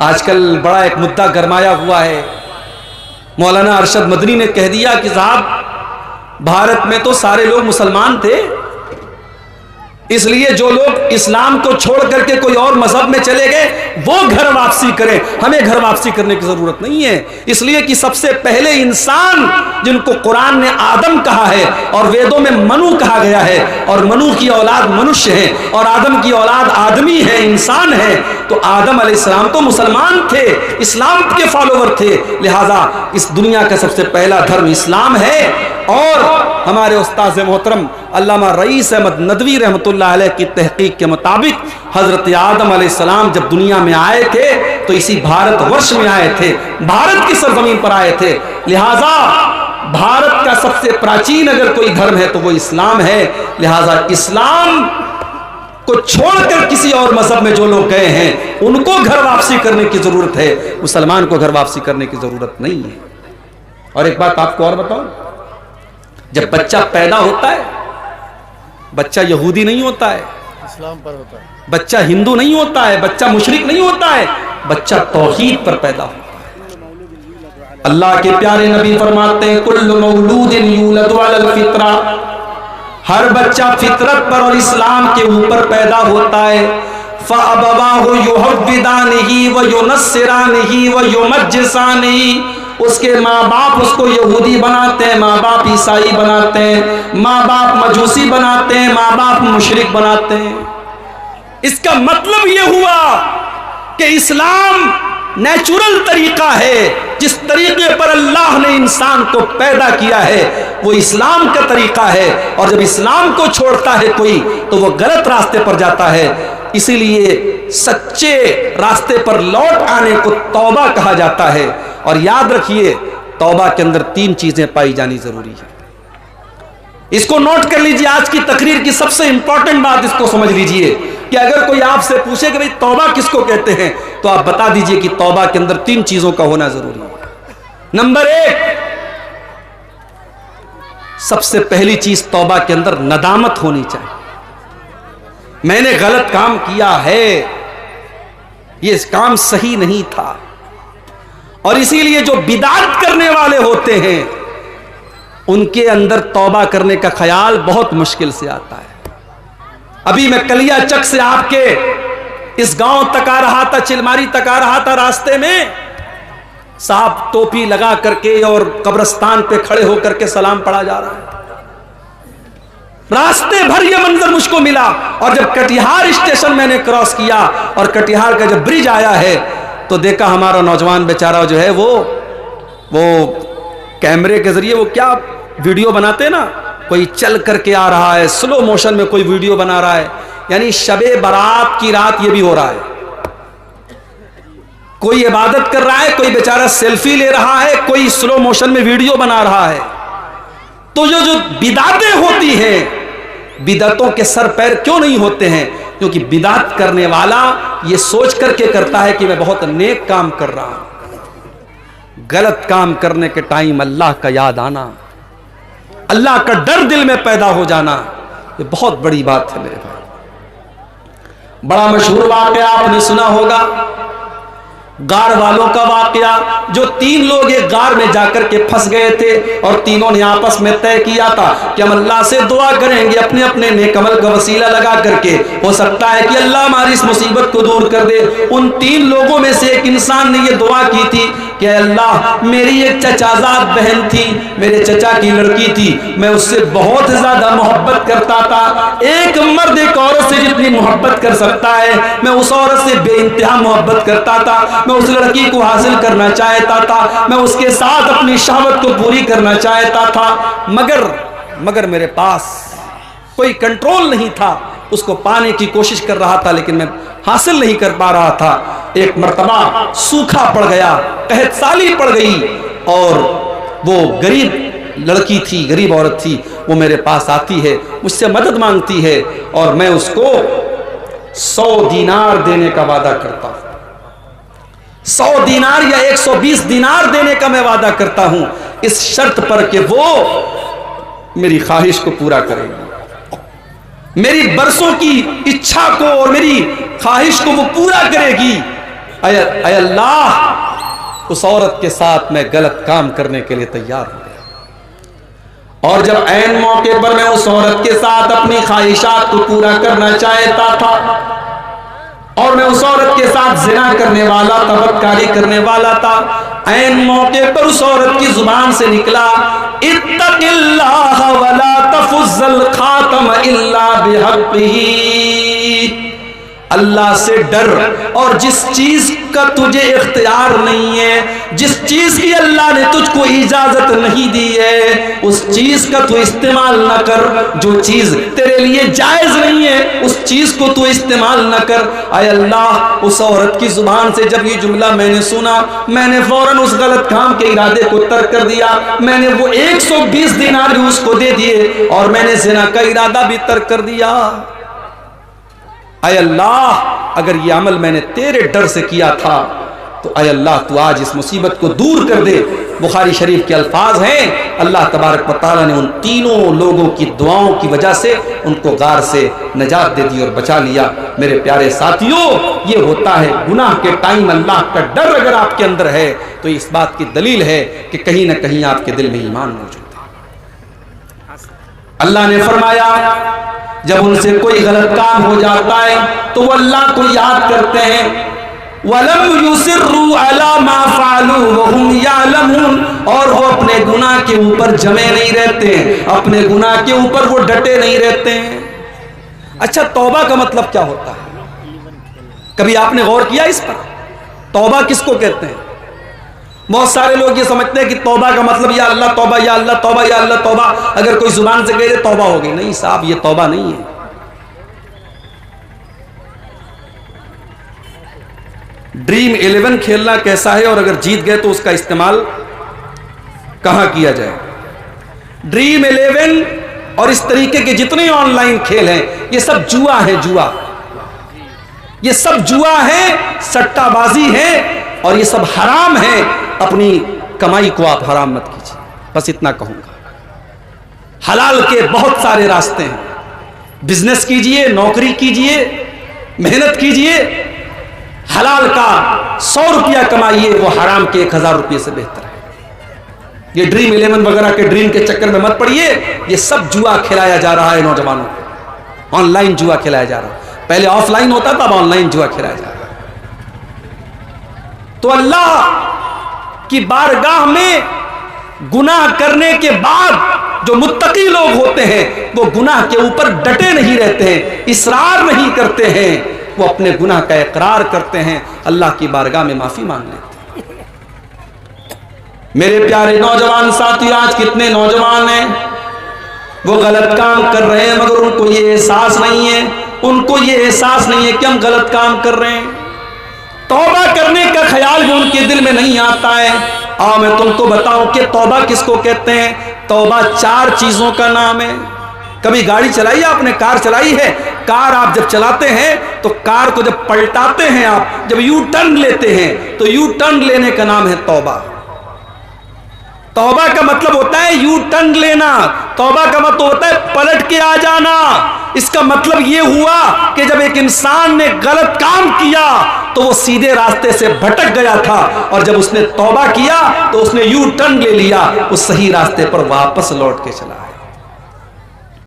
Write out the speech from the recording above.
आजकल बड़ा एक मुद्दा गरमाया हुआ है। मौलाना अरशद मदनी ने कह दिया कि साहब भारत में तो सारे लोग मुसलमान थे, इसलिए जो लोग इस्लाम को छोड़ करके कोई और मजहब में चले गए वो घर वापसी करें, हमें घर वापसी करने की जरूरत नहीं है। इसलिए कि सबसे पहले इंसान जिनको कुरान ने आदम कहा है और वेदों में मनु कहा गया है, और मनु की औलाद मनुष्य है और आदम की औलाद आदमी है, इंसान है, तो आदम अलैहिस्सलाम तो मुसलमान थे, इस्लाम के फॉलोवर थे, लिहाजा इस दुनिया का सबसे पहला धर्म इस्लाम है। और हमारे उस्ताद मोहतरम अल्लामा रईस अहमद नदवी रहमतुल्लाह अलैह की तहकीक के मुताबिक हजरत आदम अलैहिस्सलाम जब दुनिया में आए थे तो इसी भारतवर्ष में आए थे, भारत की सरजमीन पर आए थे। लिहाजा भारत का सबसे प्राचीन अगर कोई धर्म है तो वो इस्लाम है। लिहाजा इस्लाम को छोड़कर किसी और मजहब में जो लोग गए हैं उनको घर वापसी करने की जरूरत है, मुसलमान को घर वापसी करने की जरूरत नहीं है। और एक बात आपको और बताऊं, जब बच्चा पैदा होता है, बच्चा यहूदी नहीं होता है, इस्लाम पर होता है, बच्चा हिंदू नहीं होता है, बच्चा मुशरिक नहीं होता है, बच्चा तौहीद पर पैदा होता है। अल्लाह के प्यारे नबी फरमाते हैं कुल्लु मौलूदिन यूलदु अलल फित्रा, हर बच्चा फितरत पर और इस्लाम के ऊपर पैदा होता है। फअबवाहु युहव्विदानिही व युनस्सिरानिही व युमज्जिसानिही, उसके माँ बाप उसको यहूदी बनाते हैं, माँ बाप ईसाई बनाते हैं, माँ बाप मजूसी बनाते हैं, माँ बाप मुशरिक बनाते हैं। इसका मतलब यह हुआ कि इस्लाम नेचुरल तरीका है, जिस तरीके पर अल्लाह ने इंसान को पैदा किया है वो इस्लाम का तरीका है। और जब इस्लाम को छोड़ता है कोई तो वो गलत रास्ते पर जाता है। इसीलिए सच्चे रास्ते पर लौट आने को तौबा कहा जाता है। और याद रखिए तौबा के अंदर 3 चीजें पाई जानी जरूरी है। इसको नोट कर लीजिए, आज की तकरीर की सबसे इंपॉर्टेंट बात इसको समझ लीजिए कि अगर कोई आपसे पूछे कि भाई तौबा किसको कहते हैं तो आप बता दीजिए कि तौबा के अंदर 3 चीजों का होना जरूरी है। नंबर 1, सबसे पहली चीज तौबा के अंदर नदामत होनी चाहिए। मैंने गलत काम किया है, ये काम सही नहीं था। और इसीलिए जो बिदात करने वाले होते हैं उनके अंदर तौबा करने का ख्याल बहुत मुश्किल से आता है। अभी मैं कलिया चक से आपके इस गांव तक आ रहा था, चिलमारी तक आ रहा था, रास्ते में साहब टोपी लगा करके और कब्रिस्तान पे खड़े होकर के सलाम पढ़ा जा रहा है। रास्ते भर यह मंजर मुझको मिला। और जब कटिहार स्टेशन मैंने क्रॉस किया और कटिहार का जब ब्रिज आया है तो देखा हमारा नौजवान बेचारा जो है वो कैमरे के जरिए वो क्या वीडियो बनाते हैं ना, कोई चल करके आ रहा है, स्लो मोशन में कोई वीडियो बना रहा है। यानी शबे बारात की रात ये भी हो रहा है, कोई इबादत कर रहा है, कोई बेचारा सेल्फी ले रहा है, कोई स्लो मोशन में वीडियो बना रहा है। तो जो बिदातें होती हैं, बिदातों के सर पैर क्यों नहीं होते हैं? क्योंकि बिदात करने वाला ये सोच करके करता है कि मैं बहुत नेक काम कर रहा हूं। गलत काम करने के टाइम अल्लाह का याद आना, अल्लाह का डर दिल में पैदा हो जाना, ये बहुत बड़ी बात है मेरे भाई। बड़ा मशहूर वाकया आपने सुना होगा, गार वालों का वाकया, जो 3 लोग एक गार में जाकर के फंस गए थे और तीनों ने आपस में तय किया था कि हम अल्लाह से दुआ करेंगे अपने अपने नेक अमल का वसीला लगा करके, हो सकता है कि अल्लाह हमारी इस मुसीबत को दूर कर दे। उन 3 लोगों में से एक इंसान ने यह दुआ की थी कि अल्लाह मेरी एक चचाजाद बहन थी, मेरे चचा की लड़की थी, मैं उससे बहुत ज्यादा मोहब्बत करता था। एक मर्द एक औरत से जितनी मोहब्बत कर सकता है मैं उस औरत से बेइंतहा मोहब्बत करता था, मैं उस लड़की को हासिल करना चाहता था, मैं उसके साथ अपनी शहवत को पूरी करना चाहता था, मगर मेरे पास कोई कंट्रोल नहीं था। उसको पाने की कोशिश कर रहा था लेकिन मैं हासिल नहीं कर पा रहा था। एक मर्तबा सूखा पड़ गया, कहत साली पड़ गई और वो गरीब लड़की थी, गरीब औरत थी, वो मेरे पास आती है, मुझसे मदद मांगती है और मैं उसको 100 दीनार देने का वादा करता हूं। 100 दीनार या 120 दीनार देने का मैं वादा करता हूं, इस शर्त पर कि वो मेरी ख्वाहिश को पूरा करेगी, मेरी बरसों की इच्छा को और मेरी ख्वाहिश को वो पूरा करेगी। अय अल्लाह, उस औरत के साथ मैं गलत काम करने के लिए तैयार हो गया। और जब ऐन मौके पर मैं उस औरत के साथ अपनी ख्वाहिशात को पूरा करना चाहता था और मैं उस औरत के साथ जिना करने वाला था, बदकारी करने वाला था, ऐन मौके पर उस औरत की जुबान से निकला, इत्तकिल्लाह वला तफुज़्ज़ल खातम इल्ला बिहक़्क़िही, अल्लाह से डर और जिस चीज का तुझे इख्तियार नहीं है, जिस चीज की अल्लाह ने तुझको इजाजत नहीं दी है, उस चीज का तू इस्तेमाल न कर। जो चीज तेरे लिए जायज नहीं है उस चीज को तू इस्तेमाल न कर। आय अल्लाह, उस औरत की जुबान से जब ये जुमला मैंने सुना, मैंने फौरन उस गलत काम के इरादे को तर्क कर दिया। मैंने वो 120 दिनार भी उसको दे दिए और मैंने ज़िना का इरादा भी तर्क कर दिया। आय अल्लाह, अगर ये अमल मैंने तेरे डर से किया था तो आय अल्लाह तू आज इस मुसीबत को दूर कर दे। बुखारी शरीफ के अल्फाज हैं, अल्लाह तबारक व तआला ने उन तीनों लोगों की दुआओं की वजह से उनको गार से नजात दे दी और बचा लिया। मेरे प्यारे साथियों, ये होता है गुनाह के टाइम अल्लाह का डर अगर आपके अंदर है तो इस बात की दलील है कि कहीं ना कहीं आपके दिल में ईमान मौजूद है। अल्लाह ने फरमाया, जब उनसे कोई गलत काम हो जाता है तो वो अल्लाह को याद करते हैं, वलम युसिर्रू अला मा फ़अलू वहुम यअलमून, और वो अपने गुनाह के ऊपर जमे नहीं रहते हैं, अपने गुनाह के ऊपर वो डटे नहीं रहते हैं। अच्छा, तौबा का मतलब क्या होता है? कभी आपने गौर किया इस पर? तौबा किसको कहते हैं? बहुत सारे लोग ये समझते हैं कि तौबा का मतलब या अल्लाह तौबा, या अल्लाह तौबा, या अल्लाह तौबा। अगर कोई जुबान से कह दे तौबा हो गई, नहीं साहब, ये तौबा नहीं है। ड्रीम 11 खेलना कैसा है और अगर जीत गए तो उसका इस्तेमाल कहां किया जाए? ड्रीम 11 और इस तरीके के जितने ऑनलाइन खेल हैं, ये सब जुआ है, जुआ। ये सब जुआ है, सट्टाबाजी है और ये सब हराम है। अपनी कमाई को आप हराम मत कीजिए, बस इतना कहूंगा। हलाल के बहुत सारे रास्ते हैं, बिजनेस कीजिए, नौकरी कीजिए, मेहनत कीजिए, हलाल का 100 रुपया कमाइए, वो हराम के 1000 रुपये से बेहतर है। ये ड्रीम 11 वगैरह के ड्रीम के चक्कर में मत पड़िए। ये सब जुआ खिलाया जा रहा है नौजवानों को, ऑनलाइन जुआ खिलाया जा रहा है। पहले ऑफलाइन होता था, अब ऑनलाइन जुआ खिलाया जा रहा है। तो अल्लाह की बारगाह में गुनाह करने के बाद जो मुत्तकी लोग होते हैं वो गुनाह के ऊपर डटे नहीं रहते हैं, इसरार नहीं करते हैं, वो अपने गुनाह का इकरार करते हैं, अल्लाह की बारगाह में माफी मांग लेते हैं। मेरे प्यारे नौजवान साथी, आज कितने नौजवान हैं वो गलत काम कर रहे हैं मगर उनको ये एहसास नहीं है, उनको ये एहसास नहीं है कि हम गलत काम कर रहे हैं। तौबा करने का ख्याल भी उनके दिल में नहीं आता है। आओ मैं तुमको बताऊं कि तौबा किसको कहते हैं। तौबा 4 चीजों का नाम है। कभी गाड़ी चलाई है आपने, कार चलाई है? कार आप जब चलाते हैं तो कार को जब पलटाते हैं, आप जब यू टर्न लेते हैं तो यू टर्न लेने का नाम है तौबा। तौबा का मतलब होता है यू टर्न लेना, तौबा का मतलब होता है पलट के आ जाना। इसका मतलब यह हुआ कि जब एक इंसान ने गलत काम किया तो वो सीधे रास्ते से भटक गया था और जब उसने तौबा किया तो उसने यू टर्न ले लिया, उस सही रास्ते पर वापस लौट के चला।